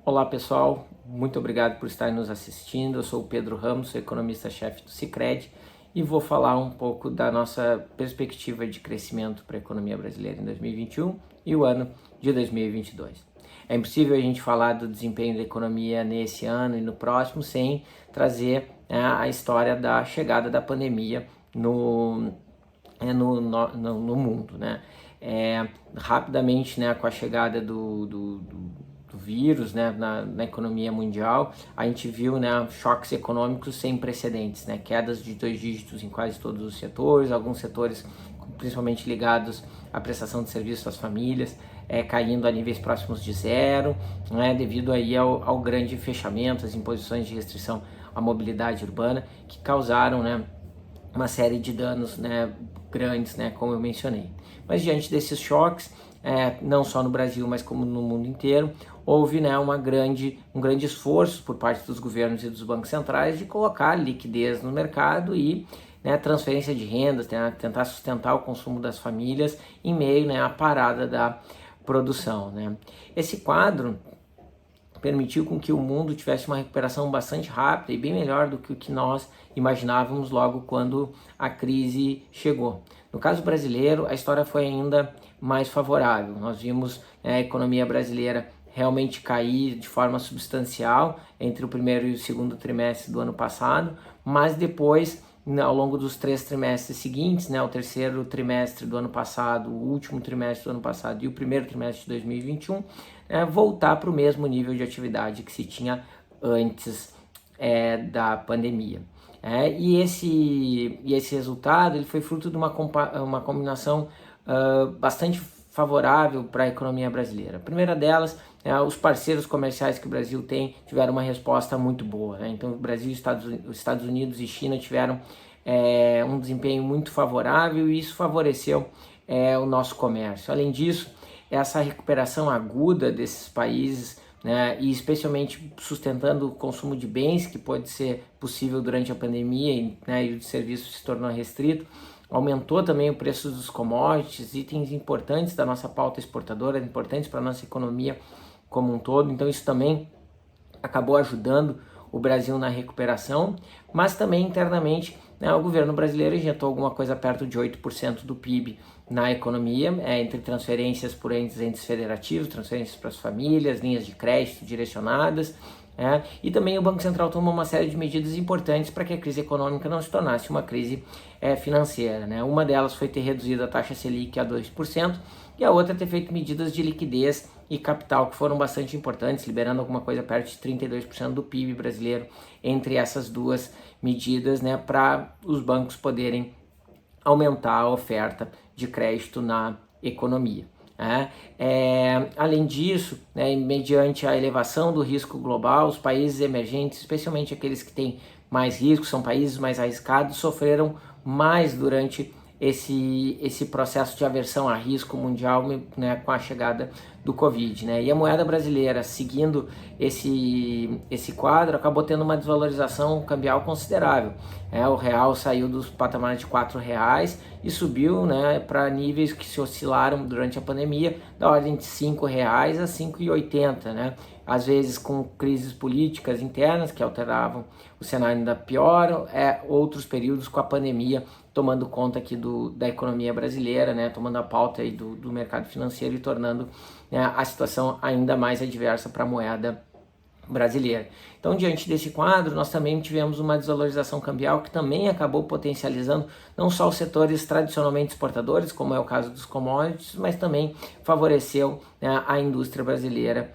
Olá pessoal, muito obrigado por estar nos assistindo. Eu sou o Pedro Ramos, sou economista-chefe do Sicredi e vou falar um pouco da nossa perspectiva de crescimento para a economia brasileira em 2021 e o ano de 2022. É impossível a gente falar do desempenho da economia nesse ano e no próximo sem trazer a história da chegada da pandemia no mundo, né? Rapidamente, né, com a chegada do vírus, né, na economia mundial, a gente viu, né, choques econômicos sem precedentes, né, quedas de 2 dígitos em quase todos os setores, alguns setores principalmente ligados à prestação de serviço às famílias, caindo a níveis próximos de zero, né, devido aí ao grande fechamento, às imposições de restrição à mobilidade urbana, que causaram, né, uma série de danos, né, grandes, né, como eu mencionei. Mas diante desses choques, não só no Brasil, mas como no mundo inteiro, houve, né, um grande esforço por parte dos governos e dos bancos centrais de colocar liquidez no mercado e, né, transferência de rendas, tentar sustentar o consumo das famílias em meio, né, à parada da produção, né. Esse quadro permitiu com que o mundo tivesse uma recuperação bastante rápida e bem melhor do que o que nós imaginávamos logo quando a crise chegou. No caso brasileiro, a história foi ainda mais favorável. Nós vimos, a economia brasileira realmente cair de forma substancial entre o primeiro e o segundo trimestre do ano passado, mas depois, ao longo dos 3 trimestres seguintes, né, o terceiro trimestre do ano passado, o último trimestre do ano passado e o primeiro trimestre de 2021, voltar para o mesmo nível de atividade que se tinha antes da pandemia. E esse resultado ele foi fruto de uma combinação bastante favorável para a economia brasileira. A primeira delas, os parceiros comerciais que o Brasil tem tiveram uma resposta muito boa, né? Então, o Brasil, os Estados Unidos e China tiveram um desempenho muito favorável e isso favoreceu o nosso comércio. Além disso, essa recuperação aguda desses países, né, e especialmente sustentando o consumo de bens, que pode ser possível durante a pandemia, né, e o de serviços se tornou restrito, aumentou também o preço dos commodities, itens importantes da nossa pauta exportadora, importantes para a nossa economia como um todo. Então isso também acabou ajudando o Brasil na recuperação, mas também internamente, né, o governo brasileiro injetou alguma coisa perto de 8% do PIB na economia, entre transferências por entes federativos, transferências para as famílias, linhas de crédito direcionadas, e também o Banco Central tomou uma série de medidas importantes para que a crise econômica não se tornasse uma crise financeira, né? Uma delas foi ter reduzido a taxa Selic a 2%, e a outra ter feito medidas de liquidez e capital que foram bastante importantes, liberando alguma coisa perto de 32% do PIB brasileiro entre essas duas medidas, né, para os bancos poderem aumentar a oferta de crédito na economia. Além disso, né, mediante a elevação do risco global, os países emergentes, especialmente aqueles que têm mais risco, são países mais arriscados, sofreram mais durante esse processo de aversão a risco mundial, né, com a chegada do Covid, né? E a moeda brasileira, seguindo esse quadro, acabou tendo uma desvalorização cambial considerável. O real saiu dos patamares de R$4 e subiu, né, para níveis que se oscilaram durante a pandemia, da ordem de R$5 a 5,80, né? Às vezes com crises políticas internas que alteravam o cenário ainda pior, outros períodos com a pandemia tomando conta aqui da economia brasileira, né, tomando a pauta aí do mercado financeiro e tornando, né, a situação ainda mais adversa para a moeda brasileira. Então, diante desse quadro, nós também tivemos uma desvalorização cambial que também acabou potencializando não só os setores tradicionalmente exportadores, como é o caso dos commodities, mas também favoreceu, né, a indústria brasileira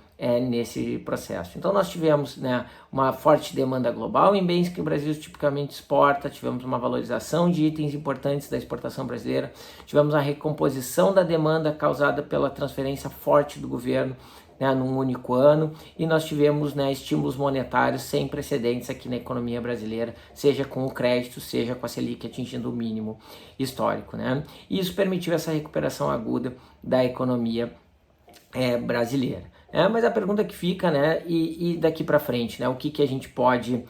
nesse processo. Então nós tivemos, né, uma forte demanda global em bens que o Brasil tipicamente exporta, tivemos uma valorização de itens importantes da exportação brasileira, tivemos a recomposição da demanda causada pela transferência forte do governo, né, num único ano, e nós tivemos, né, estímulos monetários sem precedentes aqui na economia brasileira, seja com o crédito, seja com a Selic atingindo o mínimo histórico, né? E isso permitiu essa recuperação aguda da economia brasileira. Mas a pergunta que fica, né, e daqui para frente, né, o que a gente pode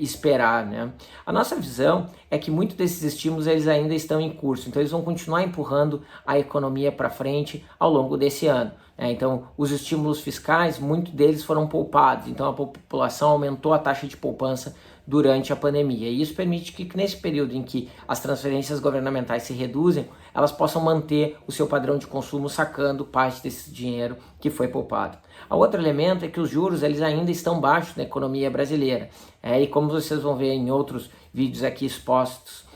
esperar, né? A nossa visão é que muitos desses estímulos eles ainda estão em curso, então eles vão continuar empurrando a economia para frente ao longo desse ano. Então, os estímulos fiscais, muitos deles foram poupados, então a população aumentou a taxa de poupança durante a pandemia. E isso permite que nesse período em que as transferências governamentais se reduzem, elas possam manter o seu padrão de consumo sacando parte desse dinheiro que foi poupado. O outro elemento é que os juros eles ainda estão baixos na economia brasileira. E como vocês vão ver em outros vídeos aqui expostos,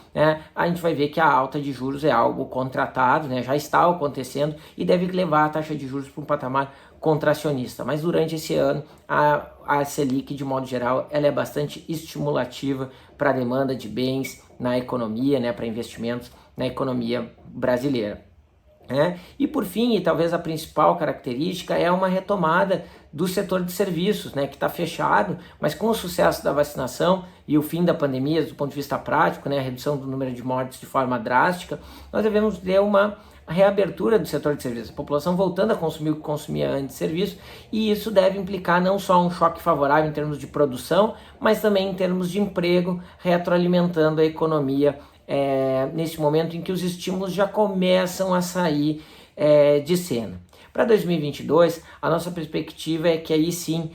a gente vai ver que a alta de juros é algo contratado, já está acontecendo e deve levar a taxa de juros para um patamar contracionista. Mas durante esse ano, a Selic, de modo geral, ela é bastante estimulativa para a demanda de bens na economia, para investimentos na economia brasileira. E por fim, e talvez a principal característica, é uma retomada do setor de serviços, que está fechado, mas com o sucesso da vacinação e o fim da pandemia, do ponto de vista prático, a redução do número de mortes de forma drástica, nós devemos ter uma reabertura do setor de serviços, a população voltando a consumir o que consumia antes de serviço, e isso deve implicar não só um choque favorável em termos de produção, mas também em termos de emprego, retroalimentando a economia nesse momento em que os estímulos já começam a sair de cena. Para 2022, a nossa perspectiva é que aí sim,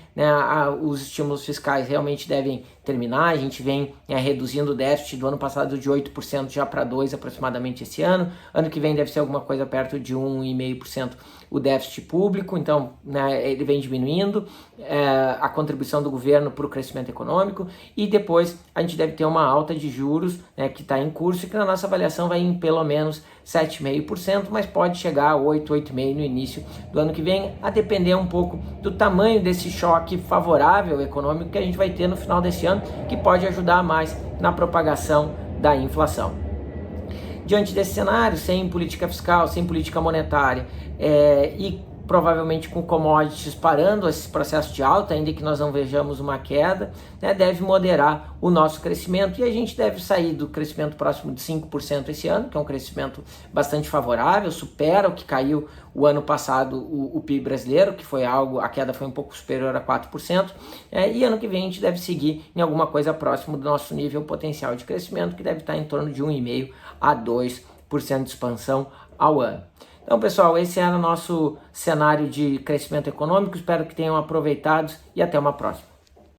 os estímulos fiscais realmente devem terminar. A gente vem reduzindo o déficit do ano passado de 8% já para 2% aproximadamente esse ano. Ano que vem deve ser alguma coisa perto de 1,5% o déficit público, então ele vem diminuindo a contribuição do governo para o crescimento econômico, e depois a gente deve ter uma alta de juros que está em curso e que na nossa avaliação vai em pelo menos 7,5%, mas pode chegar a 8, 8,5% no início do ano que vem, a depender um pouco do tamanho desse choque favorável econômico que a gente vai ter no final desse ano, que pode ajudar mais na propagação da inflação. Diante desse cenário, sem política fiscal, sem política monetária e provavelmente com commodities parando esse processo de alta, ainda que nós não vejamos uma queda, deve moderar o nosso crescimento, e a gente deve sair do crescimento próximo de 5% esse ano, que é um crescimento bastante favorável, supera o que caiu o ano passado o PIB brasileiro, que foi a queda foi um pouco superior a 4%, e ano que vem a gente deve seguir em alguma coisa próximo do nosso nível potencial de crescimento, que deve estar em torno de 1,5% a 2% de expansão ao ano. Então, pessoal, esse era o nosso cenário de crescimento econômico. Espero que tenham aproveitado e até uma próxima.